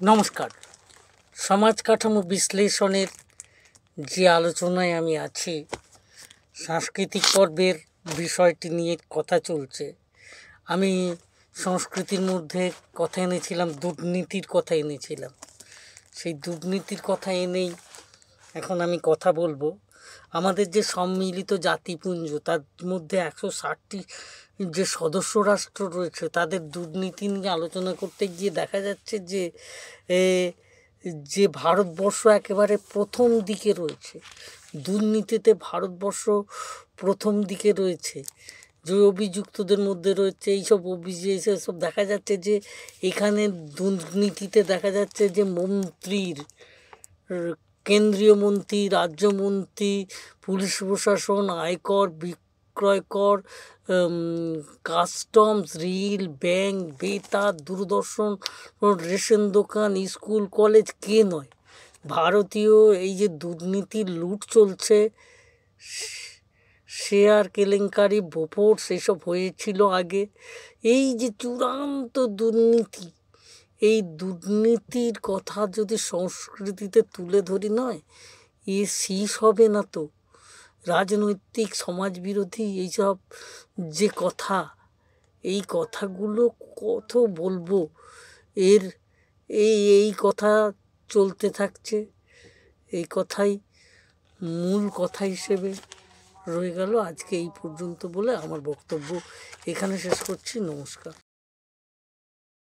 নমস্কার। সমাজ কাঠামো বিশ্লেষণের যে আলোচনায় আমি আছি, সাংস্কৃতিক পর্বের বিষয়টি নিয়ে কথা চলছে। আমি সংস্কৃতির মধ্যে কথা এনেছিলাম, দুর্নীতির কথা এনেছিলাম। সেই দুর্নীতির কথা এনেই এখন আমি কথা বলবো। আমাদের যে সম্মিলিত জাতিপুঞ্জ, তার মধ্যে 160টি যে সদস্য রাষ্ট্র রয়েছে, তাদের দুর্নীতি নিয়ে আলোচনা করতে গিয়ে দেখা যাচ্ছে যে ভারতবর্ষ একেবারে প্রথম দিকে রয়েছে। দুর্নীতিতে ভারতবর্ষ প্রথম দিকে রয়েছে। যে অভিযুক্তদের মধ্যে রয়েছে এইসব সব দেখা যাচ্ছে যে এখানে দুর্নীতিতে দেখা যাচ্ছে যে মন্ত্রীর, কেন্দ্রীয় মন্ত্রী, রাজ্যমন্ত্রী, পুলিশ প্রশাসন, আয়কর, বিক্রয় কর, কাস্টমস, রেল, ব্যাংক, বেতার, দূরদর্শন, রেশন দোকান, স্কুল, কলেজ, কে নয়? ভারতীয় এই যে দুর্নীতির লুট চলছে, শেয়ার কেলেঙ্কারি, বোফোর্স, এসব হয়েছিল আগে। এই যে চূড়ান্ত দুর্নীতি, এই দুর্নীতির কথা যদি সংস্কৃতিতে তুলে ধরি, নয় এ শেষ হবে না তো। রাজনৈতিক, সমাজবিরোধী এইসব যে কথা, এই কথাগুলো কত বলবো, এই কথা চলতে থাকছে। এই কথাই মূল কথা হিসেবে রয়ে গেল। আজকে এই পর্যন্ত বলে আমার বক্তব্য এখানে শেষ করছি। নমস্কার।